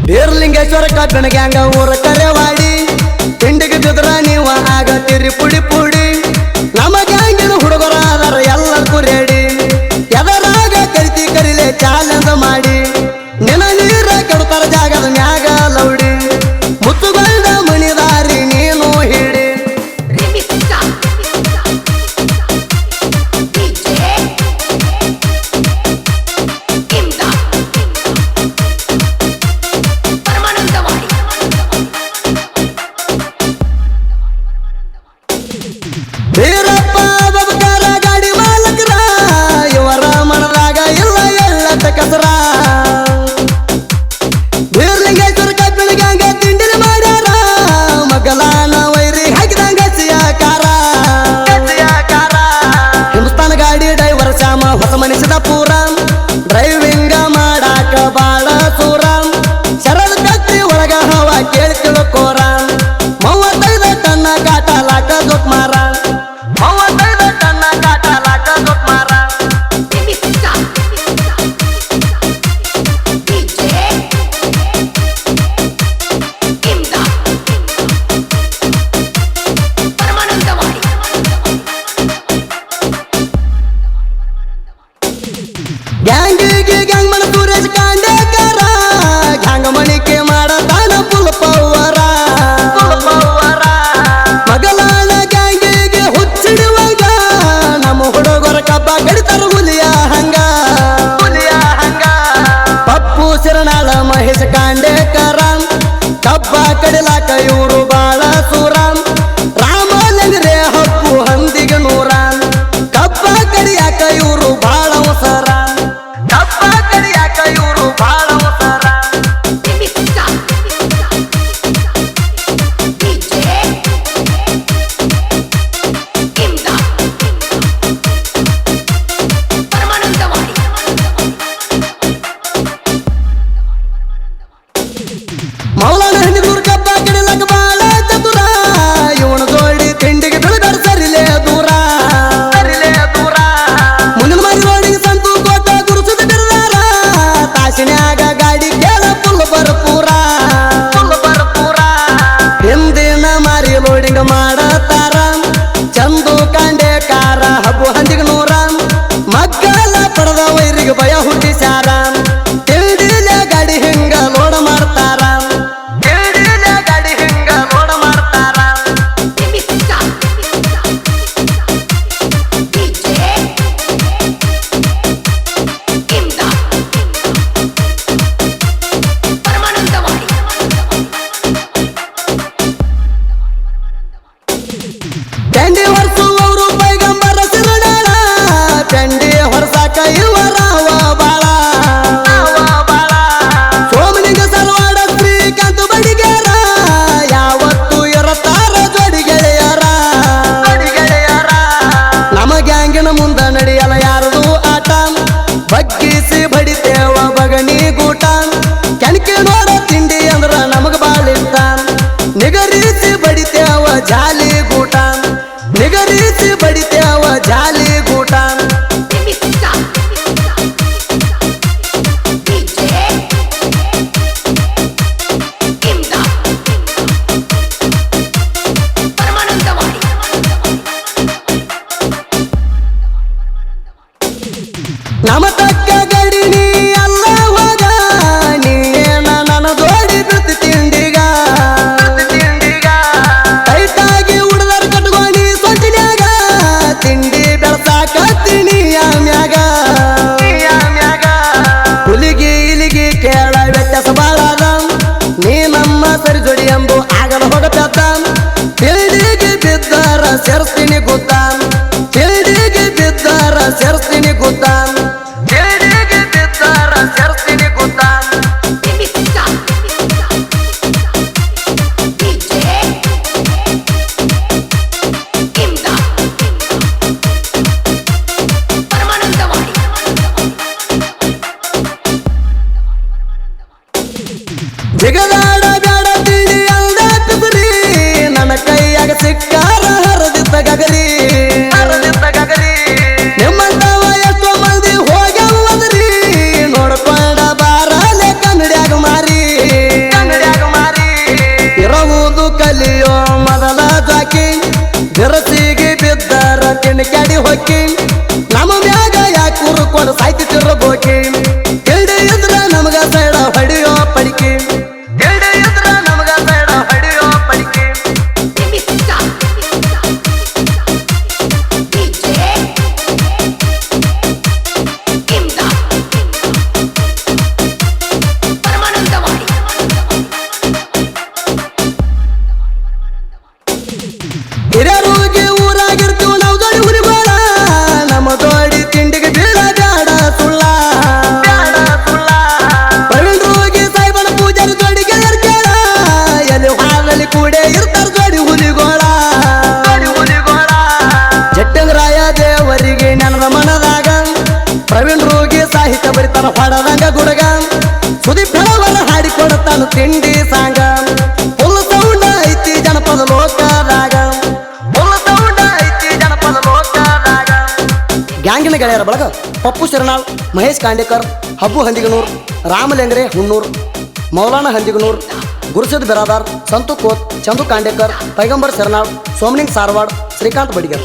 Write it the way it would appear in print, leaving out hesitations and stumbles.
ಬೀರ್ಲಿಂಗೇಶ್ವರ ಕಬ್ಬಿಣ ಗ್ಯಾಂಗ ಊರ ಕರೆವಾಡಿ ತಿಂಡಿಗೆ ಬಿದ್ರ ನೀವು ಆಗತ್ತೀರಿ ಪುಡಿ ಪುಡಿ ನಮ್ಮ ಗ್ಯಾಂಗಿನ ಹುಡುಗರಾದರ ಎಲ್ಲಕ್ಕೂ ರೆಡಿ ಎದರಾಗ ಕರಿತಿ ಕರಿಲೆ ಚಾಲೆಂಜ್ ಮಾಡಿ ನಿನ ನೀರ ಕೆಡುತ್ತರ ಜಾಗದ ಮ್ಯಾಗ ಲೌಡಿ ಮುತ್ತುಗಳ್ಳ ಮಣಿದಾರಿ ನೀನು ಹಿಡಿ ವೀರಪ್ಪ ಬಬಕಾರ ಗಾಡಿ ಮಾಲಕರ ಇವರ ಮನದಾಗ ಇಲ್ಲ ಎಳ್ಳತ್ತ ಕಸರ ಬೀರ್ಲಿಂಗೇಶ್ವರ ಕಬ್ಬಿಣ ಗ್ಯಾಂಗ ತಿಂಡಿ ಮಾಡ್ಯಾರ ಮಗಲಾನ ವೈರಿ ಹಾಕಿದಂಗ ಸಿಯಾಕಾರ ಹಿಂದೂಸ್ತಾನ ಗಾಡಿ ಡ್ರೈವರ್ ಶ್ಯಾಮ ಹೊಸ ಮನಿಸಿದ ಪೂರ ಡ್ರೈವಿಂಗ ಮಾಡಾಕ ಬಾಳ ಸೂರ ಶರದ ಕತ್ತಿ ಒಳಗ ಹವ ಕೇಳಿ ತಿಳ್ಕೋರ 35 ಟನ್ನ ಕಾಟಲಾಕ ದೊಡ್ಡ ಮಾರ 35 ಟನ್ನ ಕಾಟಲಾಕ ದೊಡ್ಡ ಮಾರ ಗ್ಯಾಂಗಿಗೆ ಗ್ಯಾಂಗ್ ಮನ ಸುರೇಶ್ ಕಾಂಡೇಕರ ಗ್ಯಾಂಗ್ ಮಣಿಕೆ ಮಾಡತಾನ ಫುಲ್ ಪವರ ಮಗಲಾಳ ಗ್ಯಾಂಗಿಗೆ ಹುಚ್ಚಿಡುವಾಗ ನಮ್ಮ ಹುಡುಗರ ಕಬ್ಬ ಕಡಿತಾರ ಹುಲಿಯ ಹಂಗ ಪಪ್ಪು ಸಿರನಾಳ ಮಹೇಶ್ ಕಾಂಡೇಕರ ಕಬ್ಬ ಕಡಿಲಾಕ ಇವರು ಬಾಳ ಸೂರ ರಾಮಲಿಂಗರೇ ಹಪ್ಪು ಹಂದಿಗೆ ನೂರ ಕಬ್ಬ ಕಡಿಯಾಕ ಇವರು ಬಾಳ ಅವಸರ ಕಬ್ಬ ಕಡಿಯಾಕ ಇವರು ಬಾಳ ಅವಸರ ಮೌಲಾನ ಹಂದಿದೂರ್ ಕಬ್ಬ ಕಡಿಲಾಕ ಬಾಳ ಚತುರ ಇವನ ಜೋಡಿ ತಿಂಡಿಗೆ ಬೆಳೆದಾರ ಸರಿಲೇ ದೂರ ಮುಂದಿನ ಮರಿ ರೋಡಿಗೆ ಸಂತು ಕೋಟ ಗುರುಸಿದ ಬಿರ್ದಾರ ತಾಸಿನ್ಯಾಗ ಗಾಡಿ ಕೇಳ ಫುಲ್ ಬರ್ಪೂರ ಹಿಂದಿನ ಮಾರಿ ಲೋಡಿಂಗ್ ಮಾಡತಾರ ಚಂದು ಕಾಂಡೇಕಾರ ಹಬ್ಬು ಹಂದಿಗೆ ನೂರ ಮಕ್ಕಳ ಪಡೆದ ವೈರಿಗೆ ಭಯ ಹುಟ್ಟಿಸ್ಯಾರ ತಿಳಿದಿಲ್ಲ ಗಾಡಿ ಹಿಂಗ ಲೋಡ ಮಾಡ್ತಾರ ಚಂಡಿ ಹೊರಸುವವರು ಪೈಗಂಬರ ಸಿರಡಾಳ ಚಂಡಿ ಹೊರಸಾಕ ಇವರಾವ ಬಾಳ ಸೋಮಲಿಂಗ ಸರ್ವಾಡ ಶ್ರೀಕಾಂತ ಬಡಿಗೆರ ಯಾವತ್ತು ಇರತಾರ ಜೋಡಿ ಗೆಳೆಯರ ನಮ್ಮ ಗ್ಯಾಂಗಿನ ಮುಂದ ನಡೆಯಲ್ಲ ಯಾರದು ಆಟ ಬಗ್ಗಿಸಿ ಬಡಿತೇವ ಬಗಣಿ ಗೂಟ ಕೆಣಕಿ ನೋಡ ತಿಂಡಿ ಅಂದ್ರ ನಮಗ ಬಾಳಿಷ್ಟ ನಿಗರಿಸಿ ಬಡಿತೇವ ಜಾಲಿ ಗೂಟ ನಿಗರಿಸಿ ಬಡಿತೇವ ಜಾಲಿ ಗೂಟ ನಮ್ಮ ತಕ್ಕ ಗಡಿ ನೀ ಅಲ್ಲ ಹೋಗ ನೀನ ನನ್ನ ಜೋಡಿ ಬಿಡ್ತಿ ತಿಂಡಿಗ ಟೈಟಾಗಿ ಉಡ್ದಾರ ಕಟ್ಕೊಂಡಿ ಸೊಂಟಿನ್ಯಾಗ ತಿಂಡಿ ಬೆಳಸಾಕ ತಿಣಿಯ ಮ್ಯಾಗ ಹುಲಿಗಿ ಇಲಿಗಿ ಕೇಳ ವ್ಯತ್ಯಾಸ ಬಾಳದ ನೀ ನಮ್ಮ ಸರಿ ಜೋಡಿ ಎಂಬು ಆಗಲ ಹೋಗತ್ತ ತಿಂಡಿಗೆ ಬಿದ್ದಾರ ಸೇರಿಸ್ತೀನಿ ಗುದ್ದ ತಿಂಡಿಗೆ ಬಿದ್ದಾರ ಸೇರಿಸ್ತೀನಿ ಗುದ್ದ ತಿಂಡಿಗೆ ಬಿದ್ದಾರ ಸೇರಿಸ್ತೀನಿ ಗುದ್ದ ಜಿಗದಾಡ ಬ್ಯಾಡ ತಿಳಿ ಅಲ್ದ ತುಗುರಿ ನನ್ನ ಕೈಯಾಗ ಸಿಕ್ಕಾರ ಹರದಿದ್ದ ಗಗರಿ ನಿಮ್ಮಂತವ ಎಷ್ಟೋ ಮಂದಿ ಹೋಗ್ಯಾವದ್ರಿ ನೋಡ್ಕೊಂಡ ಬಾರಲೆ ಕನ್ನಡ್ಯಾಗ ಮಾರಿ ಹೊಕ್ಕಿ ನಮ್ಮ ಮ್ಯಾಗ ಯಾಕೆ ಕೂರ್ಕೊಂಡು ಸಾಯ್ತಿರ್ಬೋಕಿ ಎಲ್ಡೆ ಇದ್ರ ನಮಗ ಸೈಡ ಹೊಡಿಯೋ ಪಡಿಕೆ ಎಲ್ಡೆ ಇದ್ರ ನಮಗ ಸೈಡ ಹೊಡಿಯೋ ಪಡಿಕೆ ಹಿರಿಯರಿಗೆ ಊರಾಗಿರ್ತೀವಿ ನಾವು ಜೋಡಿ ಹುರಿಗೋಳ ನಮ್ಮ ಜೋಡಿ ತಿಂಡಿಗೆ ಬೀಳ ಬ್ಯಾಡ ಸುಳ್ಳ ಪ್ರವೀಣ್ರಿಗೆ ಸಾಯಿಬನ ಪೂಜಾರಿ ಜೋಡಿ ಗೆಳೆಯರ್ ಕೇಳ ಎಲ್ಲಿ ಹಾಲಲ್ಲಿ ಕೂಡೆ ಇರ್ತಾರ ಜೋಡಿ ಹುಲಿಗೋಳ ಜಟ್ಟಂಗರಾಯ ದೇವರಿಗೆ ನೆನದ ಮನದಾಗ ಪ್ರವೀಣ್ರಿಗೆ ಸಾಹಿತ್ಯ ಬರಿತಾನ ಹೊಡದಂಗ ಗುಡಗ ಸುದೀಪ್ ಹೆಳವರ ಹಾಡಿಕೊಡತಾನು ತಿಂಡಿ ಸಾಂಗ ಫುಲ್ ಸೌಂಡ್ ಐತಿ ಜನಪದ ಲೋಕದಾಗ ಗ್ಯಾಂಗಿನ ಗೆಳೆಯರ ಬಳಗ ಪಪ್ಪು ಶರಣಾಳ್ ಮಹೇಶ್ ಕಾಂಡೇಕರ್ ಹಬ್ಬು ಹಂದಿಗನೂರ್ ರಾಮಲೆಂಗ್ರೆ ಹುಣ್ಣೂರ್ ಮೌಲಾನ ಹಂದಿಗನೂರ್ ಗುರುಸದ್ ಬಿರಾದಾರ್ ಸಂತು ಕೋತ್ ಚಂದು ಕಾಂಡೇಕರ್ ಪೈಗಂಬರ್ ಶರಣಾಳ್ ಸೋಮನಿಂಗ್ ಸಾರವಾಡ್ ಶ್ರೀಕಾಂತ್ ಬಡಿಗರ್